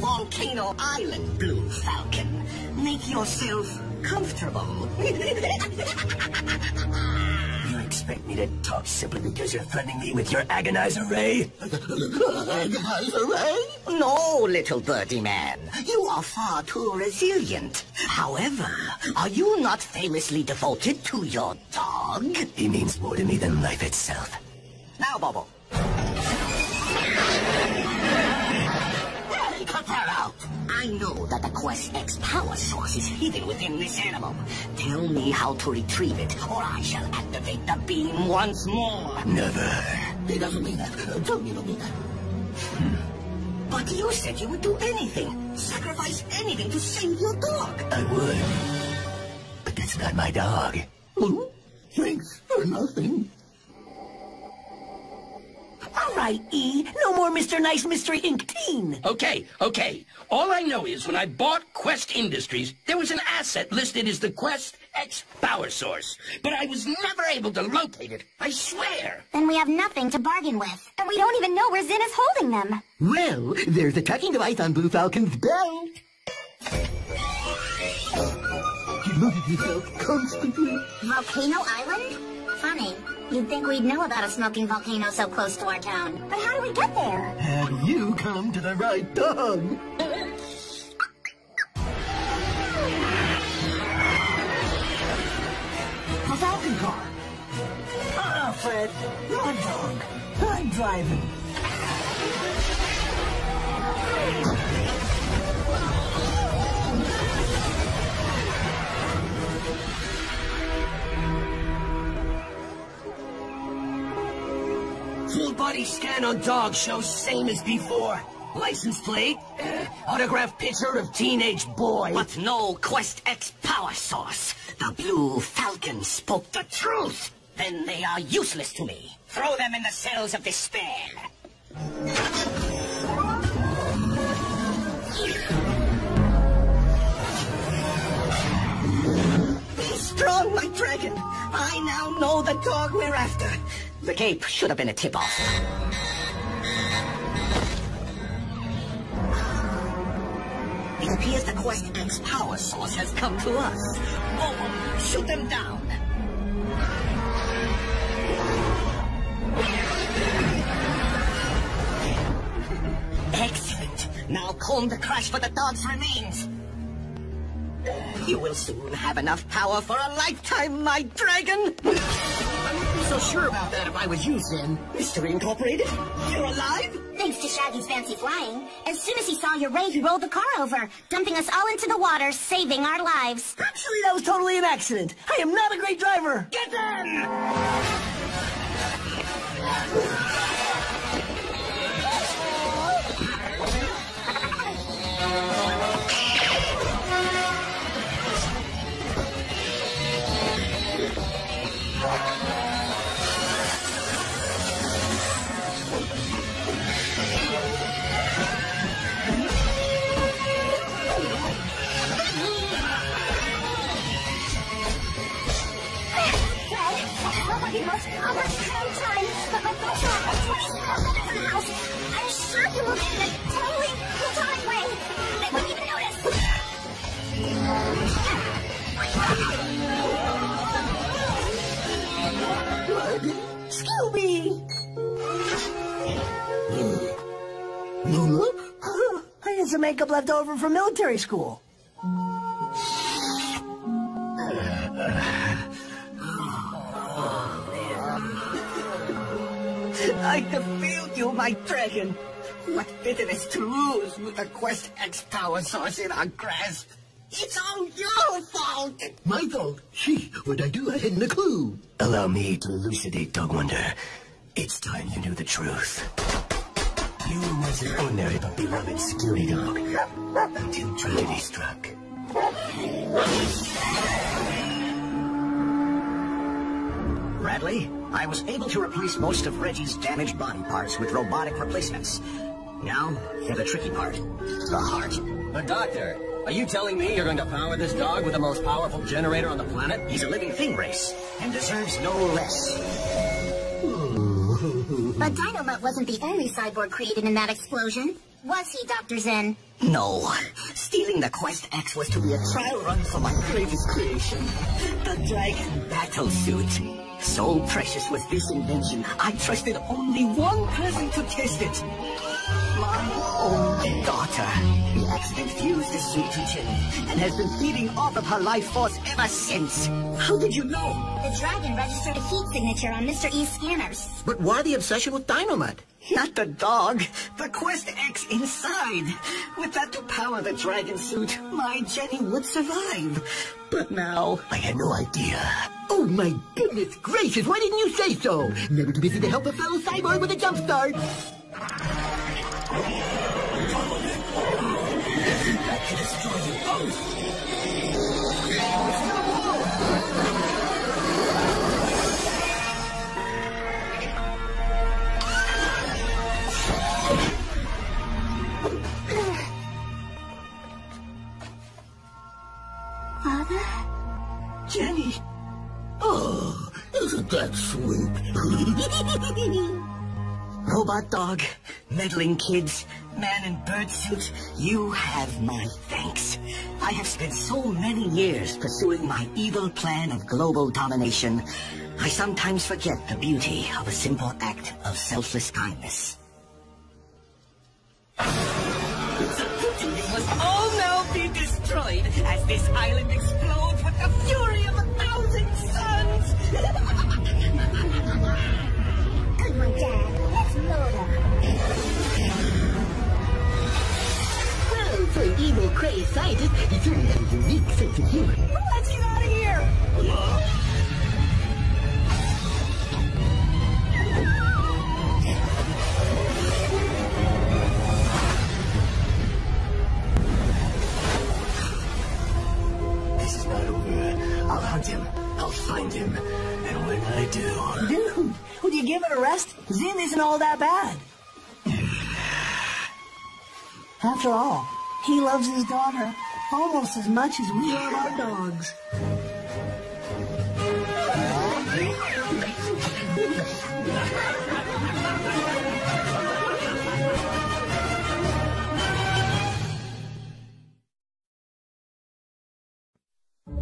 Volcano Island, Blue Falcon. Make yourself comfortable. You expect me to talk simply because you're threatening me with your agonizer ray? Agonizer ray? No, little birdie man. You are far too resilient. However, are you not famously devoted to your dog? He means more to me than life itself. Now, Bobo. Hey, cut that out. I know that the Quest X power source is hidden within this animal. Tell me how to retrieve it, or I shall activate the beam once more. Never. He doesn't mean that. Tell me you don't mean that. But you said you would do anything. Sacrifice anything to save your dog. I would. But that's not my dog. Thanks for nothing. All right, E. No more Mr. Nice Mystery Inc. teen. Okay. All I know is when I bought Quest Industries, there was an asset listed as the Quest X power source. But I was never able to locate it, I swear. Then we have nothing to bargain with. And we don't even know where Zin is holding them. Well, there's a tracking device on Blue Falcon's belt. He loaded himself constantly. Volcano Island? Funny. You'd think we'd know about a smoking volcano so close to our town. But how do we get there? Have you come to the right dog? The Falcon car. Ah, Fred, your dog. I'm driving. Full body scan on dog shows same as before. License plate, autographed picture of teenage boy. But no Quest X power source. The Blue Falcon spoke the truth. Then they are useless to me. Throw them in the cells of despair. Be strong, my dragon. I now know the dog we're after. The cape should have been a tip-off. It appears the Quest X power source has come to us. Bobo, shoot them down. Excellent. Now comb the crash for the dog's remains. You will soon have enough power for a lifetime, my dragon. I wouldn't be so sure about that if I was you, Zin. Mystery Incorporated, you're alive? Thanks to Shaggy's fancy flying. As soon as he saw your ray, he rolled the car over, dumping us all into the water, saving our lives. Actually, that was totally an accident. I am not a great driver. Get them! I'm sure you moved in a totally platonic way. They wouldn't even notice. Scooby! Lula? I had some makeup left over from military school. I defeated you, my dragon. What bitterness to lose with the Quest X power source in our grasp. It's all your fault. My fault? Gee, what'd I do? I hadn't a clue. Allow me to elucidate, Dog Wonder. It's time you knew the truth. You was an ordinary but beloved Scooby Dog until tragedy struck. Bradley, I was able to replace most of Reggie's damaged body parts with robotic replacements. Now, for the tricky part, the heart. But Doctor, are you telling me you're going to power this dog with the most powerful generator on the planet? He's a living thing, Race, and deserves no less. But Dynamite wasn't the only cyborg created in that explosion. Was he, Dr. Zen? No. Stealing the Quest X was to be a trial run for my greatest creation, the Dragon Battle Suit. So precious was this invention, I trusted only one person to test it. My own daughter. The accident fused the suit to Jenny and has been feeding off of her life force ever since. How did you know? The dragon registered a heat signature on Mr. E's scanners. But why the obsession with dynamite? Not the dog, the Quest X inside. With that to power the dragon suit, my Jenny would survive. But now, I had no idea. Oh my goodness gracious, why didn't you say so? Never too busy to help a fellow cyborg with a jump start. That can destroy you both. Father? Jenny. Oh, isn't that sweet? Robot dog, meddling kids, man in bird suit, you have my thanks. I have spent so many years pursuing my evil plan of global domination. I sometimes forget the beauty of a simple act of selfless kindness. The building must all now be destroyed as this island explodes with the fury of 1,000 suns. Come on, Dad. Let's load up. Well, for an evil, crazed scientist, he certainly has a unique sense of humor. Let's get out of here. This is not over. I'll hunt him. I'll find him. And when I do... Dude, would you give it a rest? Zin isn't all that bad. After all, he loves his daughter almost as much as we love our dogs.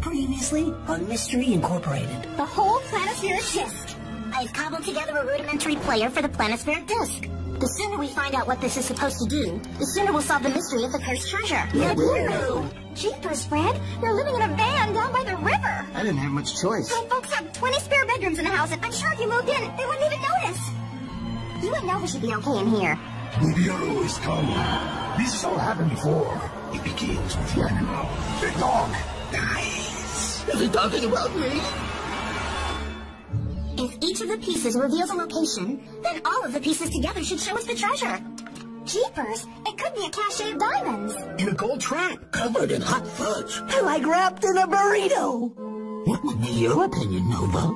Previously on Mystery Incorporated. The whole planispheric disk. I've cobbled together a rudimentary player for the planispheric disk. The sooner we find out what this is supposed to do, the sooner we'll solve the mystery of the cursed treasure. Yeah, weirdo. Jeepers, Fred. You're living in a van down by the river. I didn't have much choice. My folks have 20 spare bedrooms in the house, and I'm sure if you moved in, they wouldn't even notice. You and Nova should be okay in here. We always come. This has all happened before. It begins with the animal. The dog dies. Is he talking about me? If each of the pieces reveals a location, then all of the pieces together should show us the treasure. Jeepers, it could be a cache of diamonds. In a gold trap, covered in hot fudge. Like wrapped in a burrito. What would be your opinion, Nova?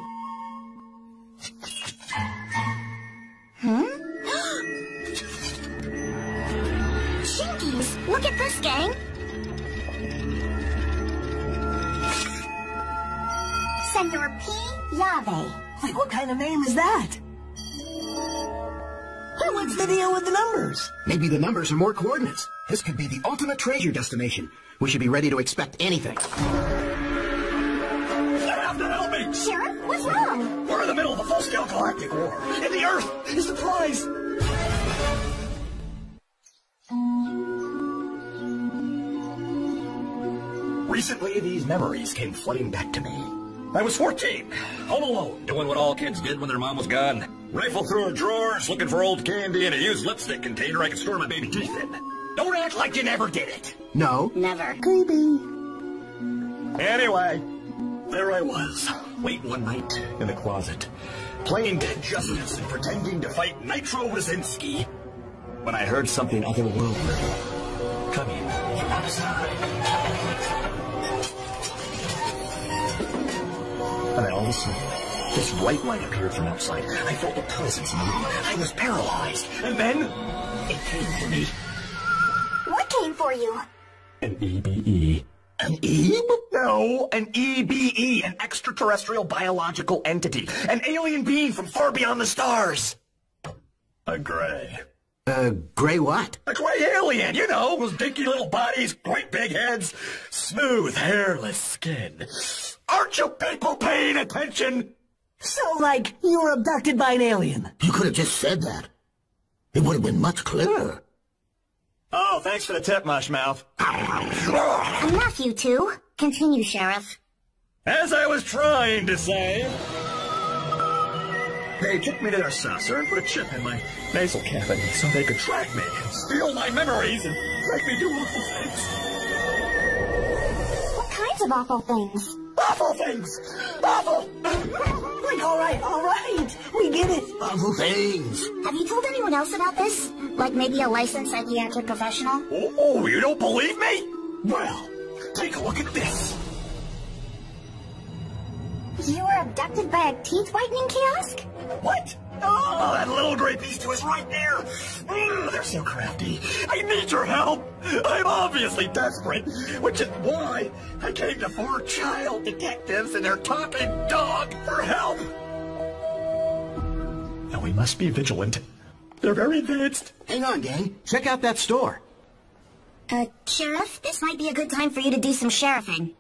Jinkies, look at this, gang. Senor P. Yave. Like, what kind of name is that? Hey, what's the deal with the numbers? Maybe the numbers are more coordinates. This could be the ultimate treasure destination. We should be ready to expect anything. You have to help me! Sheriff, what's wrong? We're in the middle of a full-scale galactic war, and the Earth is the prize! Recently, these memories came flooding back to me. I was 14, home alone, doing what all kids did when their mom was gone. Rifle through her drawers, looking for old candy and a used lipstick container I could store my baby teeth in. Don't act like you never did it. No. Never. Creepy. Anyway, there I was, late one night in the closet, playing dead justice and pretending to fight Nitro Wazinski, when I heard something otherworldly coming from outside. And then all of a sudden, this white light appeared from outside. I felt a presence in the room. I was paralyzed. And then, it came for me. What came for you? An EBE. An Ebe? No, an EBE, an extraterrestrial biological entity. An alien being from far beyond the stars. A gray. Gray what? A gray alien, you know, with dinky little bodies, great big heads, smooth, hairless skin. Aren't you people paying attention? So, like, you were abducted by an alien. You could have just said that. It would have been much clearer. Oh, thanks for the tip, Mushmouth. Enough, you two. Continue, Sheriff. As I was trying to say... They took me to their saucer and put a chip in my nasal cavity so they could track me, steal my memories, and make me do awful things. What kinds of awful things? Awful things! Awful! Like, all right. We get it. Awful things. Have you told anyone else about this? Like maybe a licensed psychiatric professional? Oh, you don't believe me? Well, take a look at this. You were abducted by a teeth whitening kiosk? What? Oh, that little gray beast was right there. They're so crafty. I need your help. I'm obviously desperate, which is why I came to 4 child detectives and their talking dog for help. Now we must be vigilant. They're very advanced. Hang on, gang. Check out that store. Sheriff, this might be a good time for you to do some sheriffing.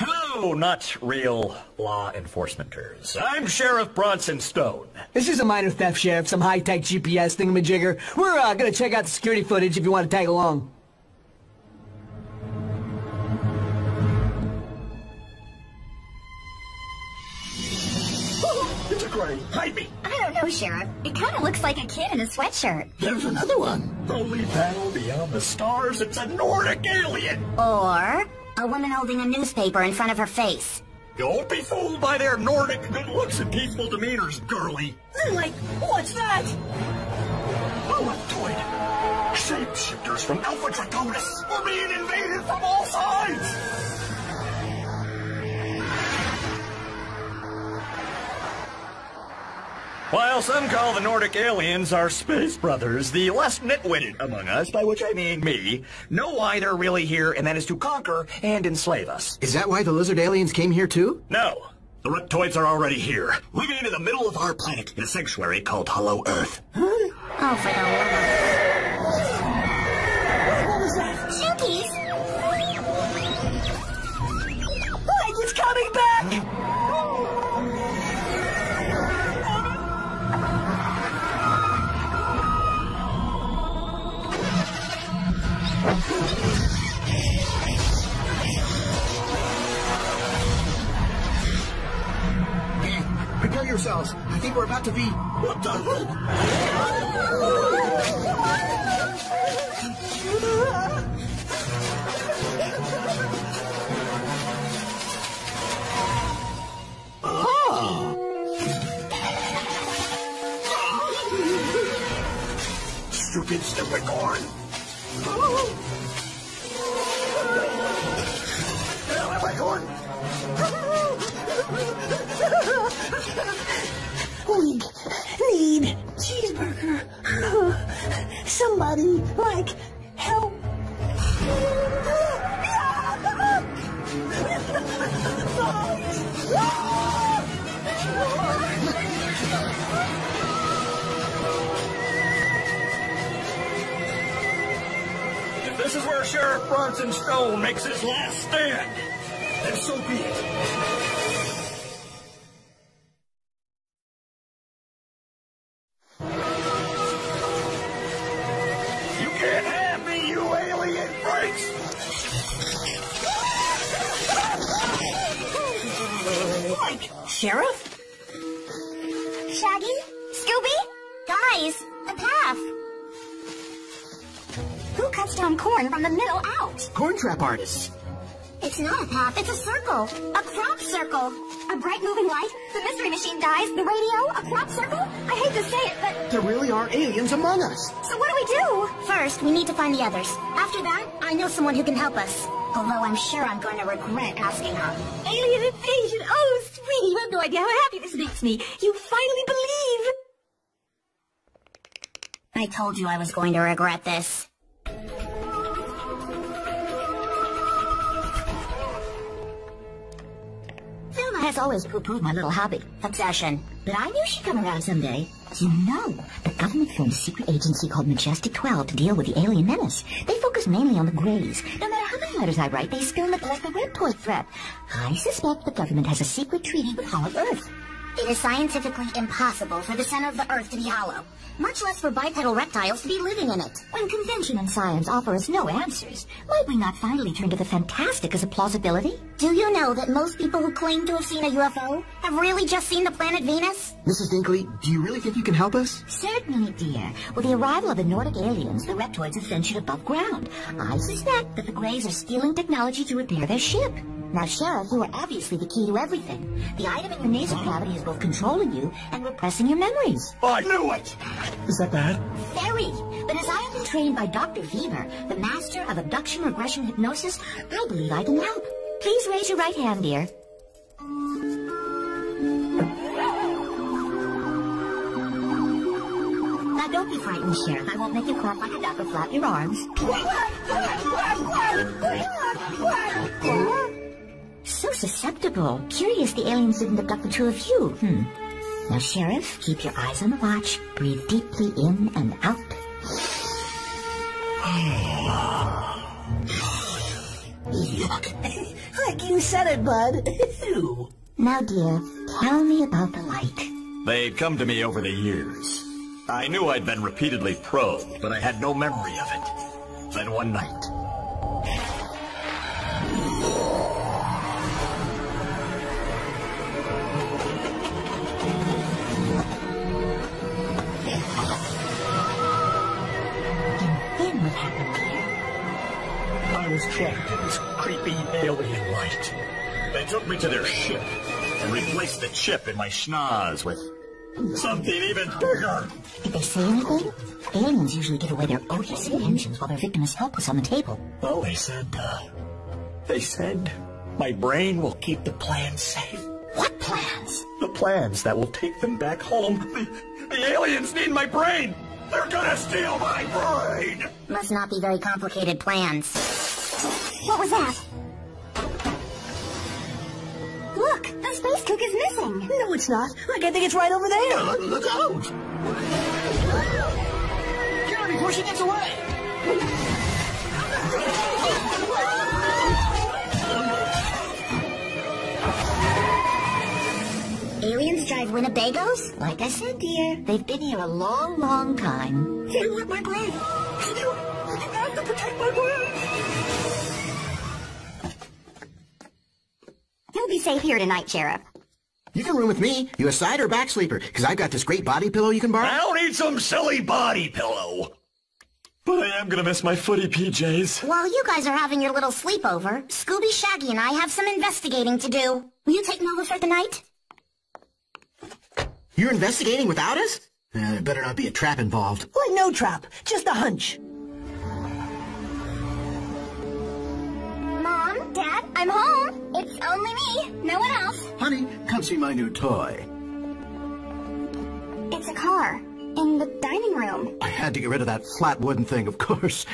Hello, not real law enforcementers. I'm Sheriff Bronson Stone. This is a minor theft, Sheriff. Some high-tech GPS thingamajigger. We're gonna check out the security footage if you want to tag along. It's a gray. Hide me. I don't know, Sheriff. It kind of looks like a kid in a sweatshirt. There's another one. Holy battle beyond the stars. It's a Nordic alien. Or a woman holding a newspaper in front of her face. Don't be fooled by their Nordic good looks and peaceful demeanors, girlie. Like, what's that? Electoid. Shapeshifters from Alpha Draconis. We're being invaded from all sides. While some call the Nordic aliens our space brothers, the less nitwitted among us, by which I mean me, know why they're really here, and that is to conquer and enslave us. Is that why the lizard aliens came here too? No. The reptoids are already here, living in the middle of our planet in a sanctuary called Hollow Earth. Oh, for the love What was that? of... Jinkies! Like, it's coming back! Prepare yourselves. I think we're about to be... What the... Stupid corn. We need cheeseburger. Somebody, like, help. If this is where Sheriff Bronson Stone makes his last stand, then so be it. You can't have me, you alien freaks! Like, Sheriff? Shaggy? Scooby? Guys, a path! Who cuts down corn from the middle out? Corn trap artists. It's not a path, it's a circle. A crop circle. A bright moving light, the mystery machine dies, the radio, a crop circle? I hate to say it, but... There really are aliens among us. So what do we do? First, we need to find the others. After that, I know someone who can help us. Although I'm sure I'm going to regret asking her. Alien invasion! Oh, sweetie, you have no idea how happy this makes me. You finally believe! I told you I was going to regret this. has always poo-pooed my little hobby, obsession. But I knew she'd come around someday. You know, the government formed a secret agency called Majestic 12 to deal with the alien menace. They focus mainly on the Greys. No matter how many letters I write, they still neglect the red toy threat. I suspect the government has a secret treaty with Hollow Earth. It is scientifically impossible for the center of the Earth to be hollow, much less for bipedal reptiles to be living in it. When convention and science offer us no answers, might we not finally turn to the fantastic as a plausibility? Do you know that most people who claim to have seen a UFO have really just seen the planet Venus? Mrs. Dinkley, do you really think you can help us? Certainly, dear. With the arrival of the Nordic aliens, the reptoids have ventured above ground. I suspect that the Greys are stealing technology to repair their ship. Now, Sheriff, you are obviously the key to everything. The item in your nasal cavity is both controlling you and repressing your memories. Oh, I knew it! Is that bad? Very. But as I have been trained by Dr. Weaver, the master of abduction regression hypnosis, I believe I can help. Please raise your right hand, dear. Now, don't be frightened, Sheriff. I won't make you clap like a duck or flap your arms. So susceptible. Curious the aliens didn't abduct the two of you. Now, Sheriff, keep your eyes on the watch. Breathe deeply in and out. Look, like you said it, bud. Now, dear, tell me about the light. They'd come to me over the years. I knew I'd been repeatedly probed, but I had no memory of it. Then one night... Then what happened, dear? I was trapped in this creepy alien light. They took me to their ship and replaced the chip in my schnoz with something even bigger. Did they say anything? Aliens usually give away their odious intentions while their victim is helpless on the table. Well, they said my brain will keep the plans safe. What plans? The plans that will take them back home. The aliens need my brain. They're gonna steal my brain. Must not be very complicated plans. What was that? Look, the space cook is missing. No, it's not. Look, I think it's right over there. Look out! Get her before she gets away. Aliens drive Winnebagos? Like I said, dear, they've been here a long, long time. They want my brain. You have to protect my brain. You'll be safe here tonight, Sheriff. You can room with me. You a side or back sleeper? Because I've got this great body pillow you can borrow. I don't need some silly body pillow. But I am gonna miss my footy PJs. While you guys are having your little sleepover, Scooby, Shaggy, and I have some investigating to do. Will you take Nova for the night? You're investigating without us? There better not be a trap involved. Why, no trap. Just a hunch. Mom, Dad, I'm home. It's only me. No one else. Honey, come see my new toy. It's a car. In the dining room. I had to get rid of that flat wooden thing, of course.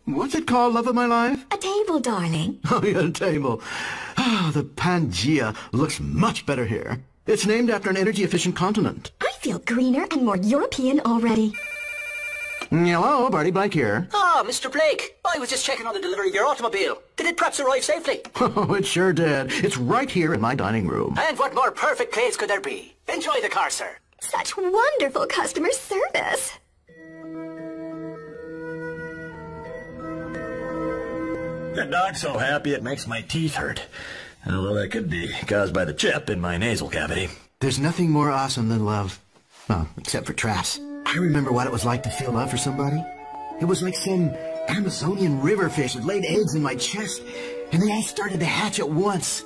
What's it called, love of my life? A table, darling. Oh, yeah, a table. Ah, the Pangea looks much better here. It's named after an energy-efficient continent. I feel greener and more European already. Hello, Barty Blake here. Ah, Mr. Blake. I was just checking on the delivery of your automobile. Did it perhaps arrive safely? Oh, it sure did. It's right here in my dining room. And what more perfect place could there be? Enjoy the car, sir. Such wonderful customer service. The dog's so happy it makes my teeth hurt. Although that could be caused by the chip in my nasal cavity. There's nothing more awesome than love. Well, except for traps. I remember what it was like to feel love for somebody. It was like some Amazonian river fish that laid eggs in my chest, and they all started to hatch at once.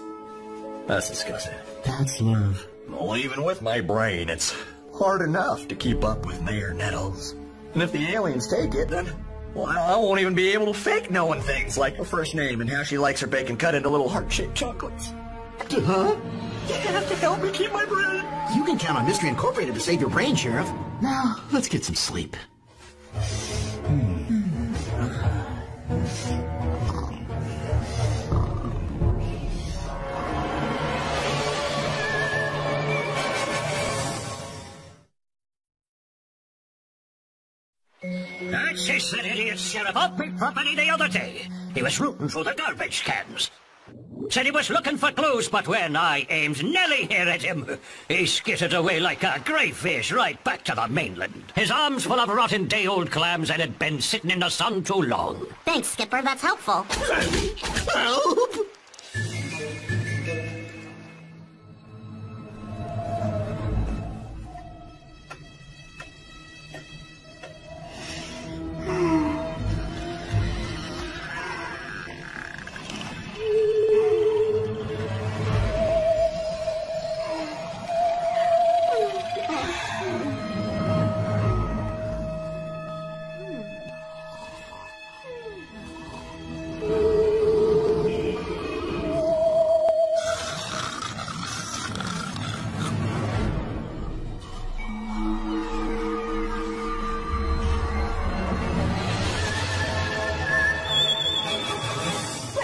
That's disgusting. That's love. Well, even with my brain, it's hard enough to keep up with Mayor Nettles. And if the aliens take it, then, well, I won't even be able to fake knowing things like her first name and how she likes her bacon cut into little heart-shaped chocolates. Huh? You have to help me keep my brain. You can count on Mystery Incorporated to save your brain, Sheriff. Now, let's get some sleep. I chased that idiot sheriff off my property the other day. He was rooting through the garbage cans. Said he was looking for clues, but when I aimed Nelly here at him, he skittered away like a grey fish right back to the mainland. His arms full of rotten day-old clams and had been sitting in the sun too long. Thanks, Skipper. That's helpful. Help!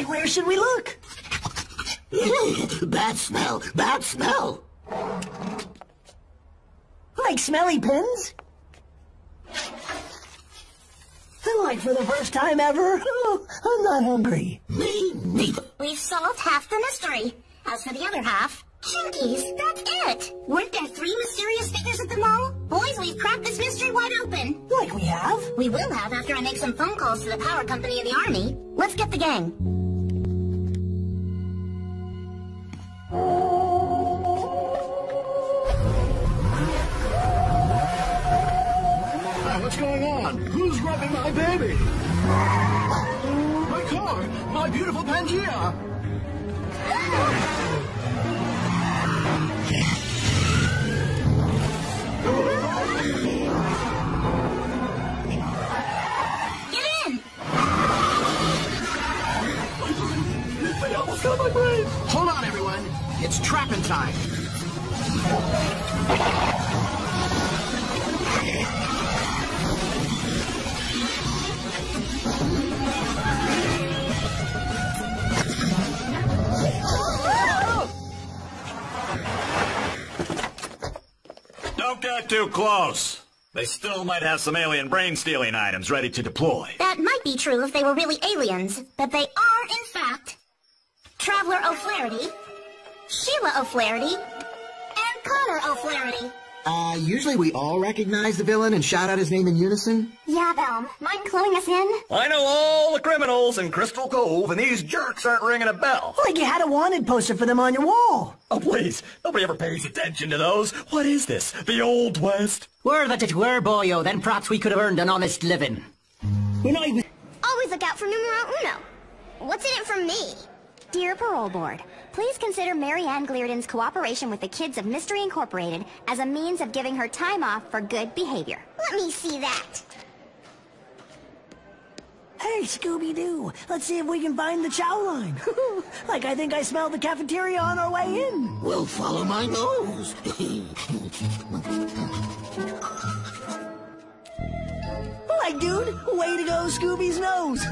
Where should we look? Bad smell! Bad smell! Like smelly pins? Like for the first time ever? Oh, I'm not hungry. Me neither. We've solved half the mystery. As for the other half, Chinkies, that's it. Weren't there 3 mysterious figures at the mall? Boys, we've cracked this mystery wide open. Like we have? We will have after I make some phone calls to the power company of the army. Let's get the gang. What's going on? Who's rubbing my baby? My car! My beautiful Pangea! Get in! They almost got my brain! Hold on, everyone. It's trapping time. Don't get too close. They still might have some alien brain-stealing items ready to deploy. That might be true if they were really aliens, but they are, in fact, Traveler O'Flaherty, Sheila O'Flaherty, and Connor O'Flaherty. Usually we all recognize the villain and shout out his name in unison. Yeah, Belm. Mind cluing us in? I know all the criminals in Crystal Cove, and these jerks aren't ringing a bell. Like you had a wanted poster for them on your wall. Oh, please. Nobody ever pays attention to those. What is this? The Old West? Were that it were, boyo, then perhaps we could have earned an honest living. We're not even... Always look out for numero uno. What's in it for me? Dear Parole Board, please consider Mary Ann Gliarden's cooperation with the Kids of Mystery Incorporated as a means of giving her time off for good behavior. Let me see that. Hey, Scooby Doo, let's see if we can find the chow line. Like I think I smelled the cafeteria on our way in. Well, follow my nose. Like, dude, way to go, Scooby's nose.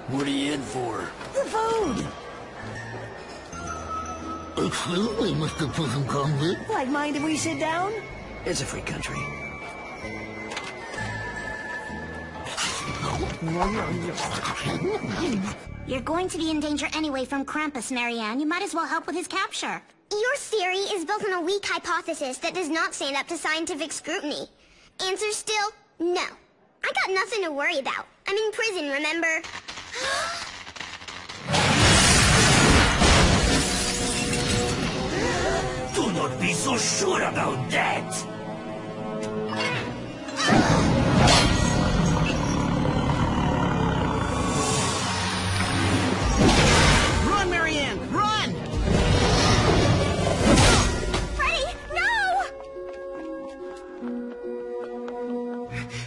What are you in for? The food. Excuse me, Mr. Prison Convict. Like, mind if we sit down? It's a free country. You're going to be in danger anyway from Krampus, Mary Ann. You might as well help with his capture. Your theory is built on a weak hypothesis that does not stand up to scientific scrutiny. Answer still, no. I got nothing to worry about. I'm in prison, remember? Do not be so sure about that. Run, Marianne, run! Freddy, no!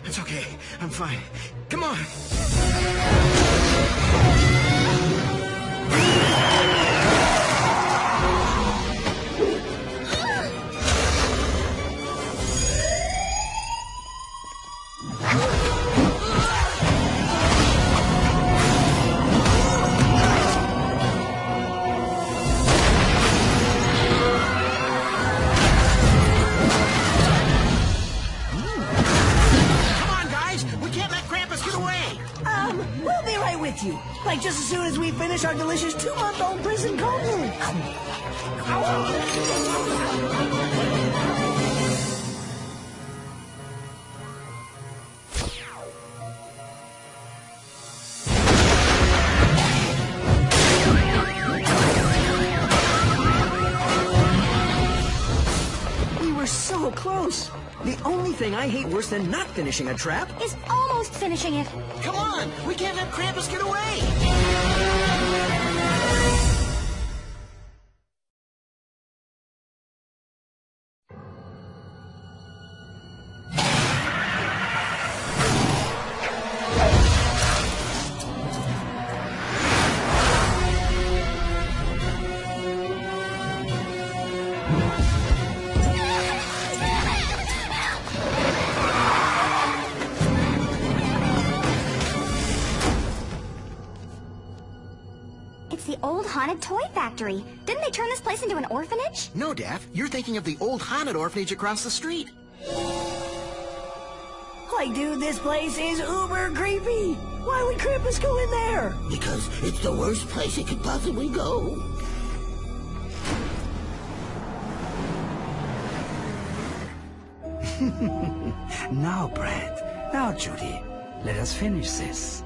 It's okay, I'm fine. Come on. Like just as soon as we finish our delicious 2-month-old prison cold. We were so close. The only thing I hate worse than not finishing a trap Is almost finishing it. Come on! We can't let Krampus get away! It's the old haunted toy factory. Didn't they turn this place into an orphanage? No, Daff. You're thinking of the old haunted orphanage across the street. Like, dude, this place is uber creepy. Why would Krampus go in there? Because it's the worst place it could possibly go. Now, Brad. Now, Judy. Let us finish this.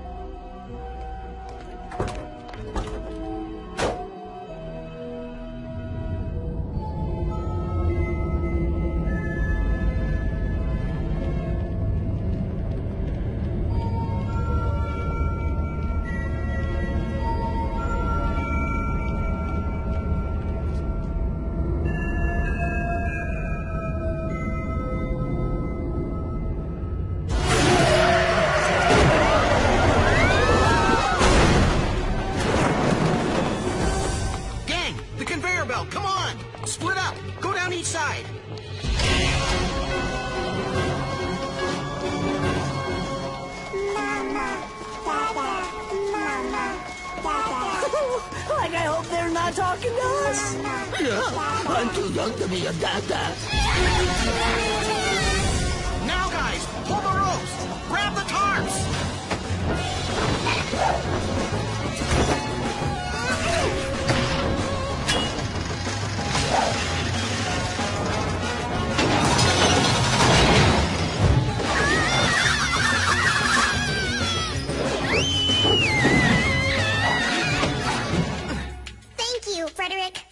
Come on! Split up! Go down each side! Like, I hope they're not talking to us. I'm too young to be a dada. Now, guys, pull the ropes! Grab the tarps! Thank you, Frederick.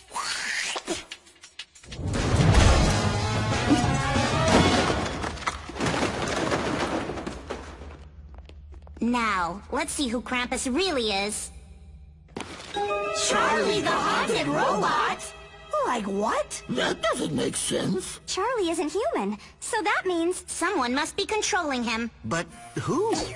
Now, let's see who Krampus really is. Charlie the Haunted Robot? Like what? That doesn't make sense. Charlie isn't human, so that means someone must be controlling him. But who? Who's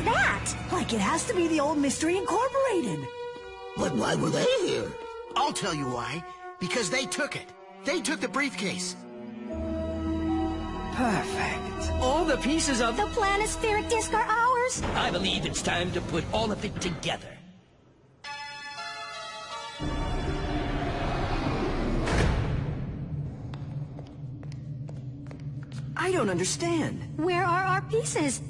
that? Like, it has to be the old Mystery Incorporated. But why were they here? I'll tell you why. Because they took it. They took the briefcase. Perfect. All the pieces of The planispheric disc are ours. I believe it's time to put all of it together. I don't understand. Where are our pieces?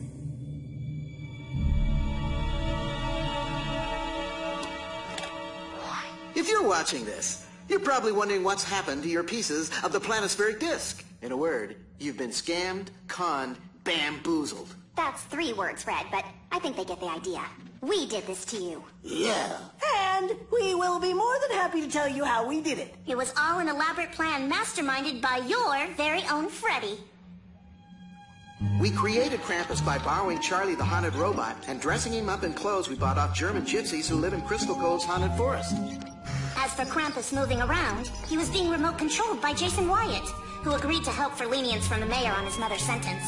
If you're watching this, you're probably wondering what's happened to your pieces of the planispheric disc. In a word, you've been scammed, conned, bamboozled. That's 3 words, Fred, but I think they get the idea. We did this to you. Yeah. And we will be more than happy to tell you how we did it. It was all an elaborate plan masterminded by your very own Freddy. We created Krampus by borrowing Charlie the Haunted Robot and dressing him up in clothes we bought off German gypsies who live in Crystal Cove's haunted forest. As for Krampus moving around, he was being remote controlled by Jason Wyatt, who agreed to help for lenience from the mayor on his mother's sentence.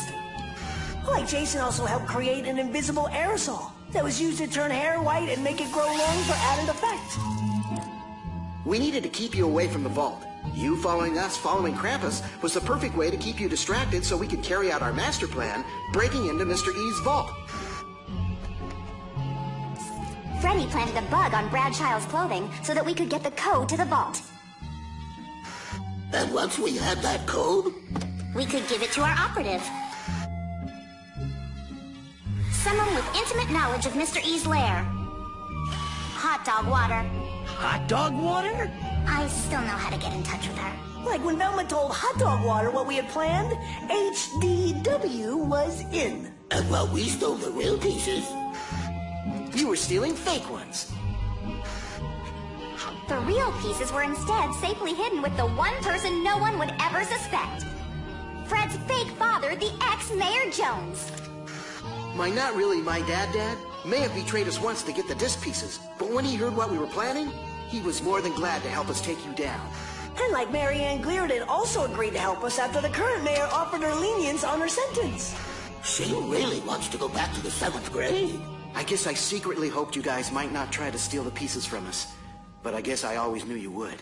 Like, Jason also helped create an invisible aerosol that was used to turn hair white and make it grow long for added effect. We needed to keep you away from the vault. You following us, following Krampus, was the perfect way to keep you distracted so we could carry out our master plan, breaking into Mr. E's vault. Freddy planted a bug on Brad Child's clothing so that we could get the code to the vault. And once we had that code, we could give it to our operative. Someone with intimate knowledge of Mr. E's lair. Hot dog water. Hot dog water? I still know how to get in touch with her. Like when Velma told Hot Dog Water what we had planned, HDW was in. And while we stole the real pieces, You were stealing fake ones. The real pieces were instead safely hidden with the one person no one would ever suspect. Fred's fake father, the ex-Mayor Jones. My not really my dad may have betrayed us once to get the disc pieces, but when he heard what we were planning, he was more than glad to help us take you down. And like Mary Ann Gliarden also agreed to help us after the current mayor offered her lenience on her sentence. she really wants to go back to the 7th grade. I guess I secretly hoped you guys might not try to steal the pieces from us, but I guess I always knew you would.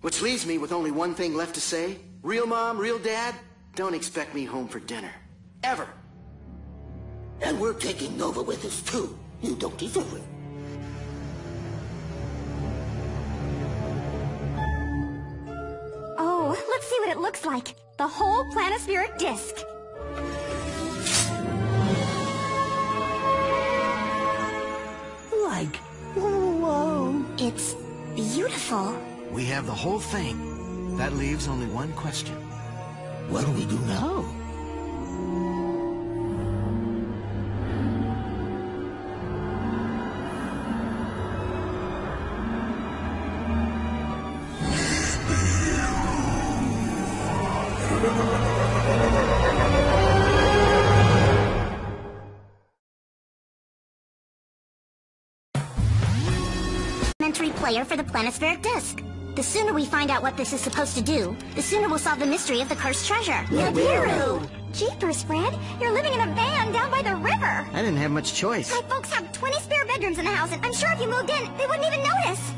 Which leaves me with only one thing left to say. Real mom, real dad, don't expect me home for dinner. Ever. And we're taking Nova with us too. You don't deserve it. Oh, let's see what it looks like. The whole planispheric disk. Like, whoa. It's beautiful. We have the whole thing. That leaves only one question. What do we do now? Player for the planispheric disk. The sooner we find out what this is supposed to do, the sooner we'll solve the mystery of the cursed treasure. Nibiru! Jeepers, Fred! You're living in a van down by the river! I didn't have much choice. My folks have 20 spare bedrooms in the house, and I'm sure if you moved in, they wouldn't even notice.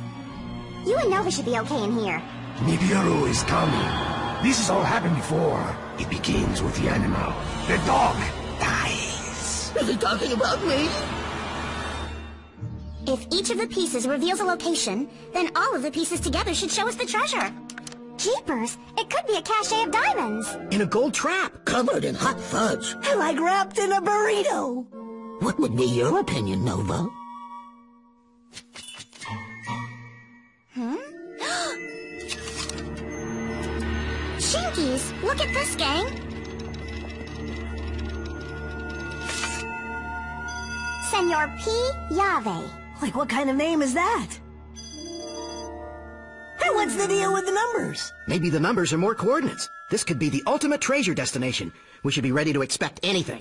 You and Nova should be okay in here. Nibiru is coming. This has all happened before. It begins with the animal. The dog dies. Is he talking about me? If each of the pieces reveals a location, then all of the pieces together should show us the treasure. Jeepers, it could be a cache of diamonds. In a gold trap. Covered in hot fudge. Like wrapped in a burrito. What would be your opinion, Nova? Shinkies, look at this, gang. Senor P. Yave. Like, what kind of name is that? Hey, what's the deal with the numbers? Maybe the numbers are more coordinates. This could be the ultimate treasure destination. We should be ready to expect anything.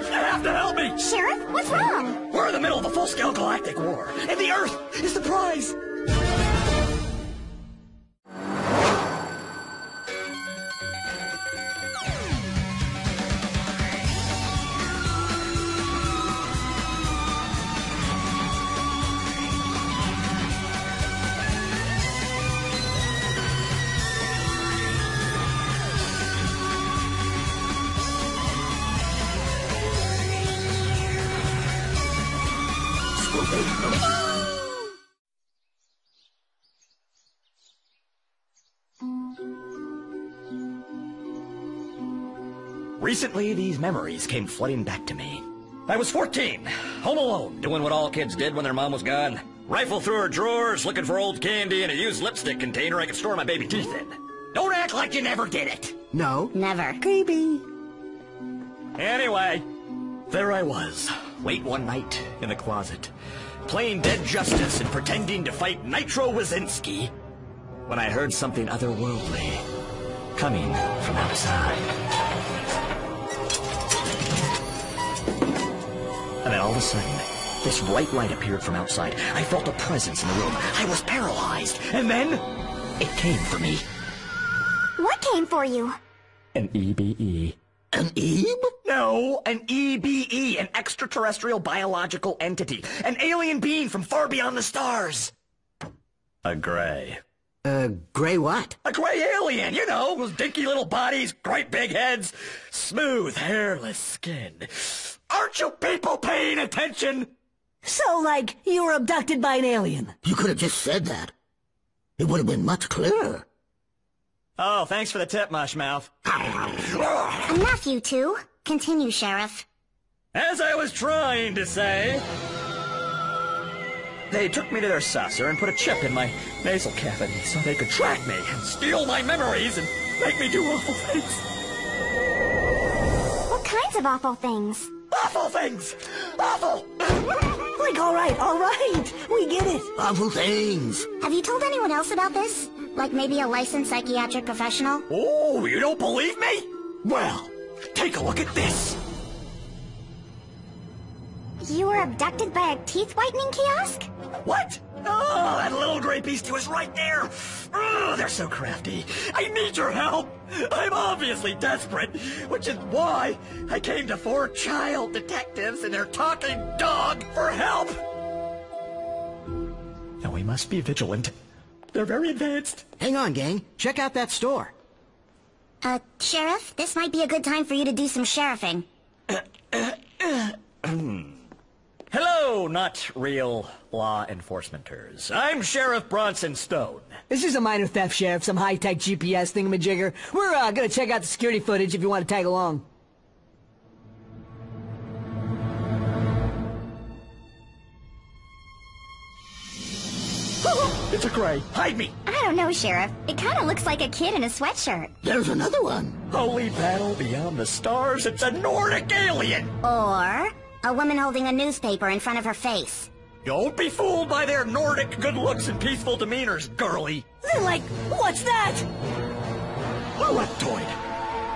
You have to help me! Sheriff, what's wrong? We're in the middle of a full-scale galactic war, and the Earth is the prize! Recently, these memories came flooding back to me. I was 14, home alone, doing what all kids did when their mom was gone. Rifle through her drawers, looking for old candy and a used lipstick container I could store my baby teeth in. Don't act like you never did it! No. Never. Creepy. Anyway, there I was, late one night in the closet, playing dead justice and pretending to fight Nitro Wazinski, when I heard something otherworldly coming from outside. And then all of a sudden, this bright light appeared from outside. I felt a presence in the room. I was paralyzed. And then, it came for me. What came for you? An EBE. An Ebe? No, an EBE, an extraterrestrial biological entity. An alien being from far beyond the stars. A gray. Gray what? A gray alien, you know, with dinky little bodies, great big heads, smooth, hairless skin. Aren't you people paying attention? So, like, you were abducted by an alien. You could have just said that. It would have been much clearer. Oh, thanks for the tip, Mushmouth. Enough, you two. Continue, Sheriff. As I was trying to say... They took me to their saucer and put a chip in my nasal cavity so they could track me and steal my memories and make me do awful things. What kinds of awful things? Awful things! Awful! Like, all right. We get it. Awful things. Have you told anyone else about this? Like maybe a licensed psychiatric professional? Oh, you don't believe me? Well, take a look at this. You were abducted by a teeth whitening kiosk? What? Oh, that little gray beastie was right there. Oh, they're so crafty. I need your help. I'm obviously desperate, which is why I came to 4 child detectives and their talking dog for help. Now we must be vigilant. They're very advanced. Hang on, gang. Check out that store. Sheriff, this might be a good time for you to do some sheriffing. Hello, not real law enforcementers. I'm Sheriff Bronson Stone. This is a minor theft, Sheriff. Some high-tech GPS thingamajigger. We're gonna check out the security footage if you want to tag along. It's a gray. Hide me. I don't know, Sheriff. It kind of looks like a kid in a sweatshirt. There's another one. Holy battle beyond the stars. It's a Nordic alien. Or a woman holding a newspaper in front of her face. Don't be fooled by their Nordic good looks and peaceful demeanors, girlie. They're like, what's that? Reptoid.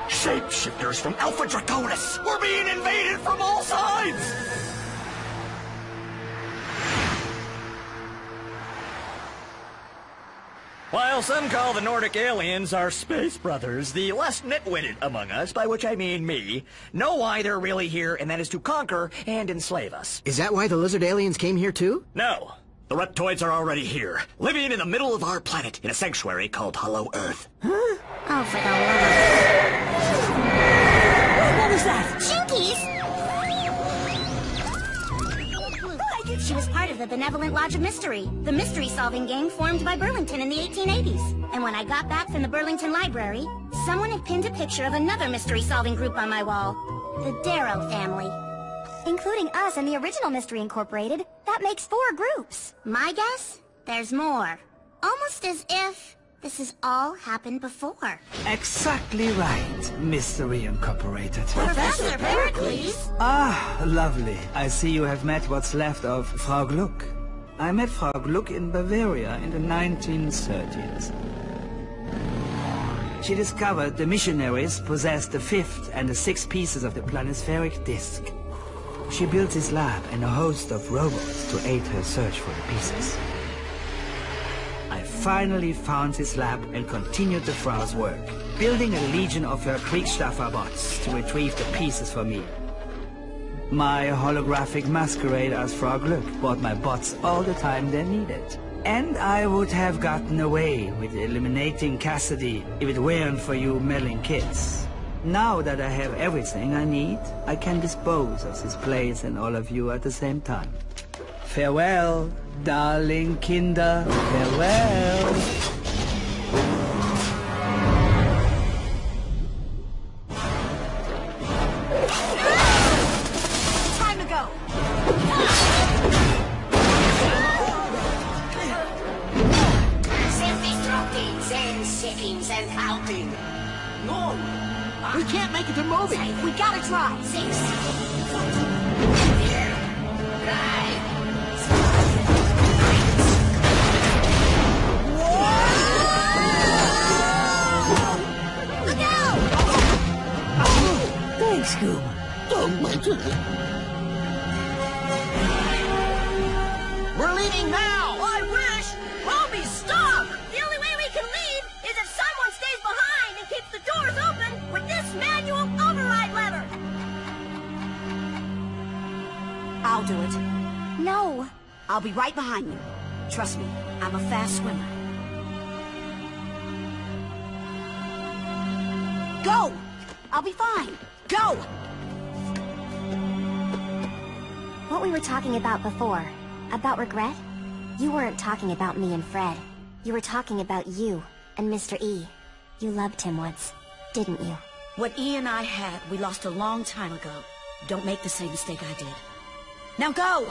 Shapeshifters from Alpha Draconis. We're being invaded from all sides. While some call the Nordic aliens our space brothers, the less nitwitted among us, by which I mean me, know why they're really here, and that is to conquer and enslave us. Is that why the lizard aliens came here too? No. The reptoids are already here, living in the middle of our planet in a sanctuary called Hollow Earth. Huh? Oh, for the love. What was that? Jinkies! She was part of the Benevolent Lodge of Mystery, the mystery-solving gang formed by Burlington in the 1880s. And when I got back from the Burlington Library, someone had pinned a picture of another mystery-solving group on my wall. The Darrow family. Including us and the original Mystery Incorporated, that makes 4 groups. My guess? There's more. Almost as if this has all happened before. Exactly right, Mystery Incorporated. Professor Pericles! Ah, lovely. I see you have met what's left of Frau Gluck. I met Frau Gluck in Bavaria in the 1930s. She discovered the missionaries possessed the 5th and the 6th pieces of the planispheric disk. She built this lab and a host of robots to aid her search for the pieces. I finally found his lab and continued the Frau's work, building a legion of her Kriegsstaffer bots to retrieve the pieces for me. My holographic masquerade as Frau Gluck bought my bots all the time they needed. And I would have gotten away with eliminating Cassidy if it weren't for you meddling kids. Now that I have everything I need, I can dispose of this place and all of you at the same time. Farewell, darling Kinder, farewell. Time to go. Self-destructing, sand-sicking, and counting. No, we can't make it to movie. We gotta try. 6, 9. Thanks, Scoob. Don't mention it. We're leaving now! I wish! Roby, stop! The only way we can leave is if someone stays behind and keeps the doors open with this manual override lever! I'll do it. No. I'll be right behind you. Trust me, I'm a fast swimmer. Go! I'll be fine. Go! What we were talking about before, about regret, you weren't talking about me and Fred. You were talking about you and Mr. E. You loved him once, didn't you? What E and I had, we lost a long time ago. Don't make the same mistake I did. Now go!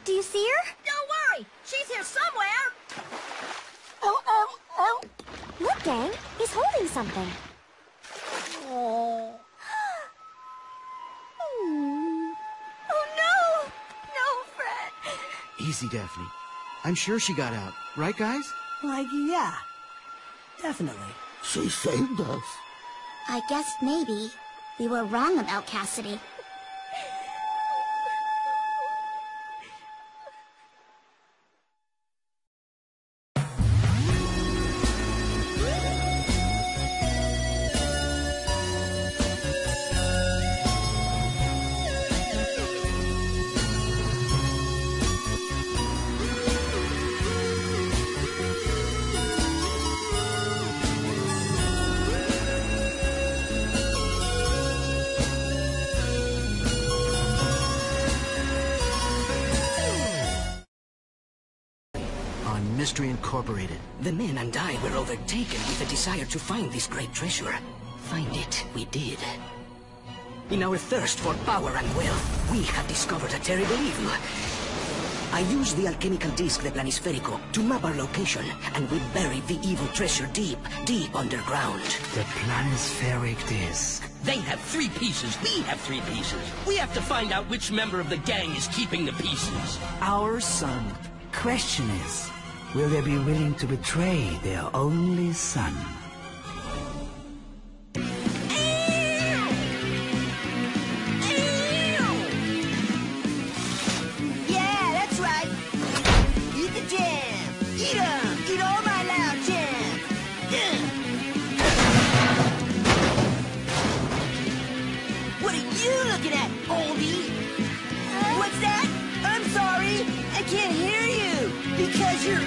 Do you see her? Don't worry, she's here somewhere. Look, gang, he's holding something. Oh no! No, Fred! Easy, Daphne. I'm sure she got out. Right, guys? Like, yeah. Definitely. She saved us. I guess maybe we were wrong about Cassidy. Mystery Incorporated. The men and I were overtaken with a desire to find this great treasure. Find it, we did. In our thirst for power and wealth, we have discovered a terrible evil. I used the alchemical disc, the Planisferico, to map our location, and we buried the evil treasure deep, deep underground. The Planispheric disc. They have 3 pieces, we have 3 pieces. We have to find out which member of the gang is keeping the pieces. Our son. Question is, will they be willing to betray their only son? Yeah, that's right. Eat the jam. Eat 'em. Eat all my loud jam. What are you looking at, oldie? What's that? I'm sorry. I can't hear you because you're old.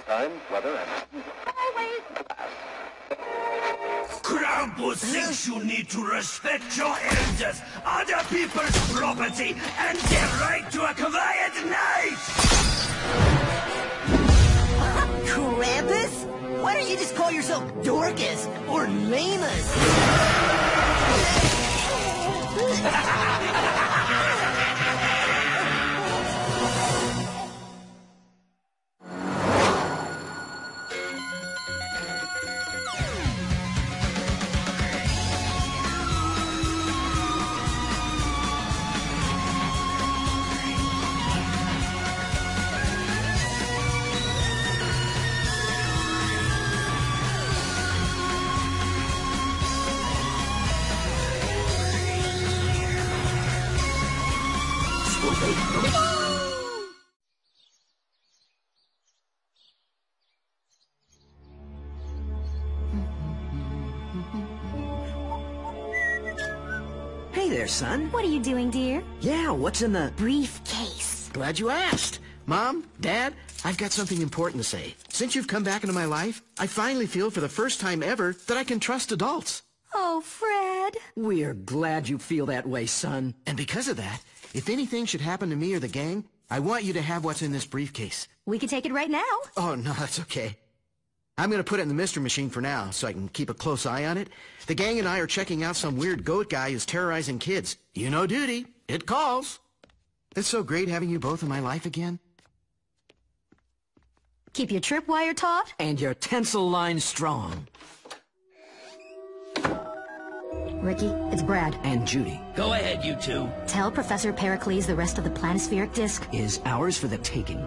Time, weather, and Krampus thinks you need to respect your elders, other people's property, and their right to a quiet night! Krampus? Why don't you just call yourself Dorcas or Lamus? Hey there, son. What are you doing, dear? Yeah, what's in the briefcase? Glad you asked. Mom, Dad, I've got something important to say. Since you've come back into my life, I finally feel for the first time ever that I can trust adults. Oh, Fred. We're glad you feel that way, son. And because of that, if anything should happen to me or the gang, I want you to have what's in this briefcase. We can take it right now. Oh, no, that's okay. I'm going to put it in the mystery machine for now, so I can keep a close eye on it. The gang and I are checking out some weird goat guy who's terrorizing kids. You know duty. It calls. It's so great having you both in my life again. Keep your tripwire taut. And your tensile line strong. Ricky, it's Brad. And Judy. Go ahead, you two. Tell Professor Pericles the rest of the planispheric disk is ours for the taking.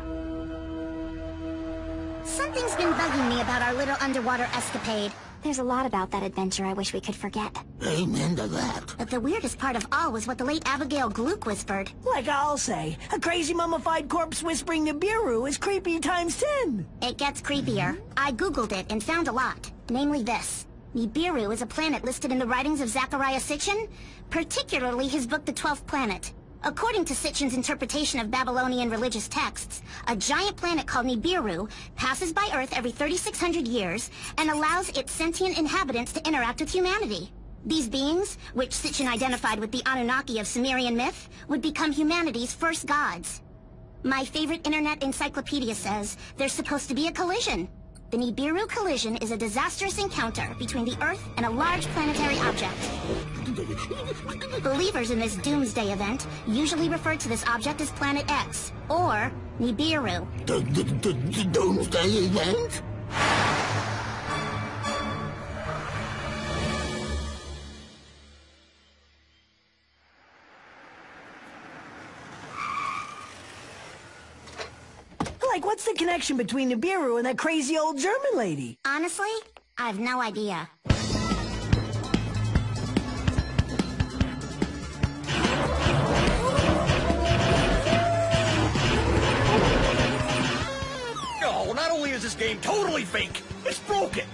Something's been bugging me about our little underwater escapade. There's a lot about that adventure I wish we could forget. Amen to that. But the weirdest part of all was what the late Abigail Gluck whispered. Like I'll say, a crazy mummified corpse whispering Nibiru is creepy times 10. It gets creepier. I googled it and found a lot. Namely this. Nibiru is a planet listed in the writings of Zachariah Sitchin, particularly his book The 12th Planet. According to Sitchin's interpretation of Babylonian religious texts, a giant planet called Nibiru passes by Earth every 3,600 years and allows its sentient inhabitants to interact with humanity. These beings, which Sitchin identified with the Anunnaki of Sumerian myth, would become humanity's first gods. My favorite internet encyclopedia says there's supposed to be a collision. The Nibiru collision is a disastrous encounter between the Earth and a large planetary object. Believers in this doomsday event usually refer to this object as Planet X, or Nibiru. The doomsday event? Like, what's the connection between Nibiru and that crazy old German lady? Honestly, I have no idea. Oh, not only is this game totally fake, it's broken.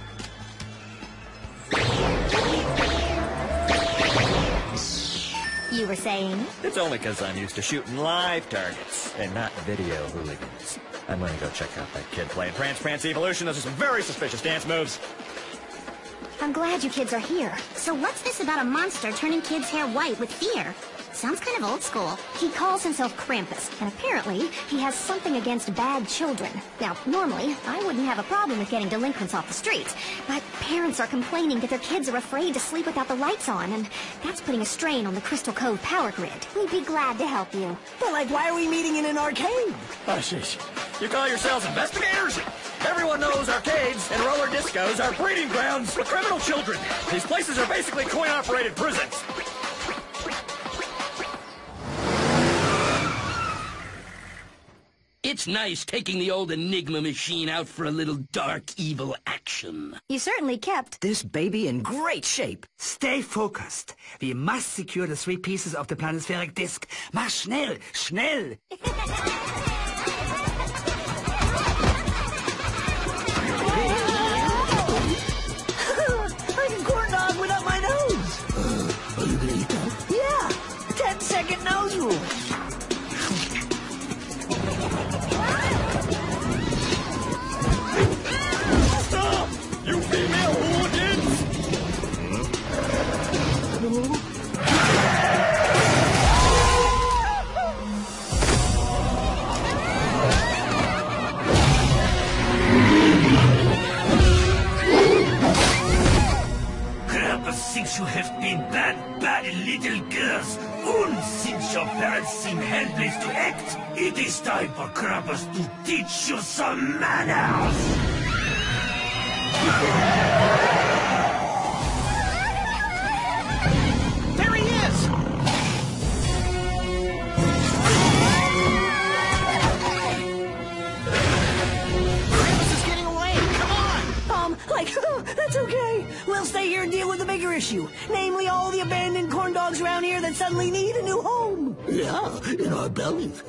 You were saying? It's only because I'm used to shooting live targets and not video hooligans. I'm gonna go check out that kid playing Prance Prance Evolution. Those are some very suspicious dance moves. I'm glad you kids are here. So what's this about a monster turning kids' hair white with fear? Sounds kind of old school. He calls himself Krampus, and apparently he has something against bad children. Now, normally, I wouldn't have a problem with getting delinquents off the streets, but parents are complaining that their kids are afraid to sleep without the lights on, and that's putting a strain on the Crystal Cove power grid. We'd be glad to help you. But, like, why are we meeting in an arcade? Oh, sheesh. You call yourselves investigators? Everyone knows arcades and roller discos are breeding grounds for criminal children. These places are basically coin-operated prisons. It's nice taking the old Enigma machine out for a little dark, evil action. You certainly kept this baby in great shape. Stay focused. We must secure the 3 pieces of the planispheric disk. Mach schnell, schnell! I can corn dog without my nose. Are you gonna eat that? Yeah. 10-second nose rule. Stop! You female hooligans! Krampus thinks you have been bad little girls, and since your parents seem helpless to act, it is time for Krampus to teach you some manners! There he is! Krampus is getting away! Come on! That's okay. We'll stay here and deal with the bigger issue. Namely, all the abandoned corn dogs around here that suddenly need a new home. Yeah, in our bellies.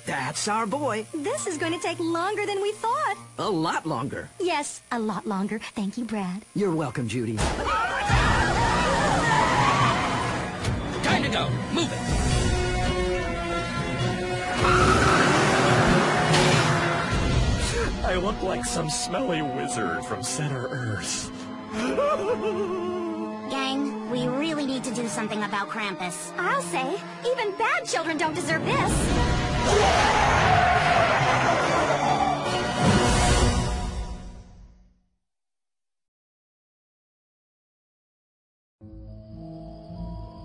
That's our boy. This is going to take longer than we thought. A lot longer. Yes, a lot longer. Thank you, Brad. You're welcome, Judy. Time to go. Move it. I look like some smelly wizard from Center Earth. Gang, we really need to do something about Krampus. I'll say, even bad children don't deserve this.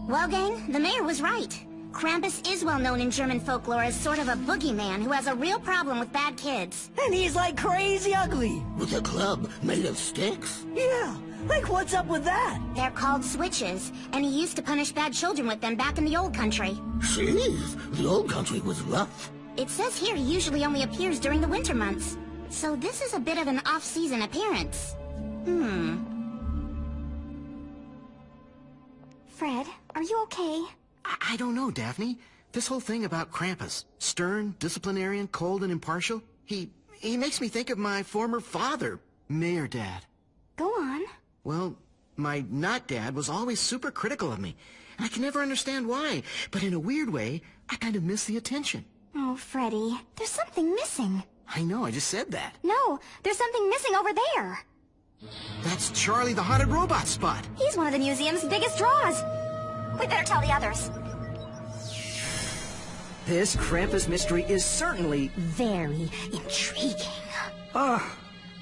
Well, gang, the mayor was right. Krampus is well known in German folklore as sort of a boogeyman who has a real problem with bad kids. And he's like crazy ugly. With a club made of sticks? Yeah, like what's up with that? They're called switches, and he used to punish bad children with them back in the old country. Jeez, the old country was rough. It says here he usually only appears during the winter months. So this is a bit of an off-season appearance. Fred, are you okay? I don't know, Daphne. This whole thing about Krampus, stern, disciplinarian, cold, and impartial, he makes me think of my former father, Mayor Dad. Go on. Well, my not dad was always super critical of me, and I can never understand why, but in a weird way, I kind of miss the attention. Oh, Freddy, there's something missing. I know, I just said that. No, there's something missing over there. That's Charlie the Haunted Robot spot. He's one of the museum's biggest draws. We better tell the others. This Krampus mystery is certainly very intriguing. Oh,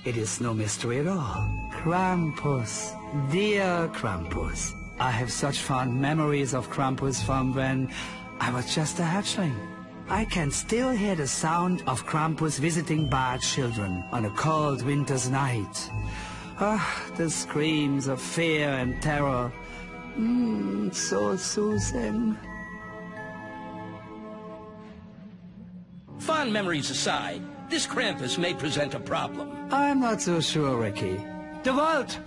it is no mystery at all. Krampus. Dear Krampus. I have such fond memories of Krampus from when I was just a hatchling. I can still hear the sound of Krampus visiting bad children on a cold winter's night. Ah, the screams of fear and terror. So soothing. Fond memories aside, this Krampus may present a problem. I'm not so sure, Ricky. The vault!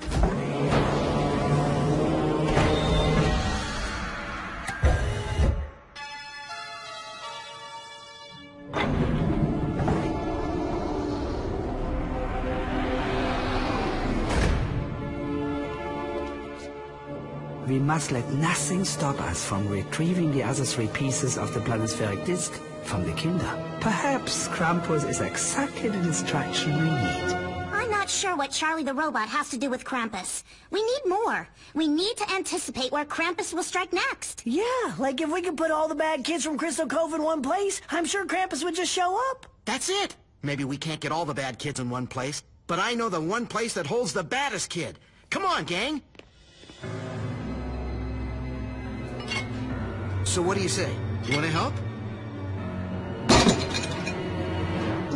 We must let nothing stop us from retrieving the other 3 pieces of the planispheric disk from the Kinder. Perhaps Krampus is exactly the distraction we need. I'm not sure what Charlie the Robot has to do with Krampus. We need more. We need to anticipate where Krampus will strike next. Yeah, like if we could put all the bad kids from Crystal Cove in one place, I'm sure Krampus would just show up. That's it. Maybe we can't get all the bad kids in one place, but I know the one place that holds the baddest kid. Come on, gang. So what do you say? You want to help?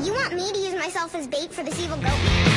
You want me to use myself as bait for this evil goat?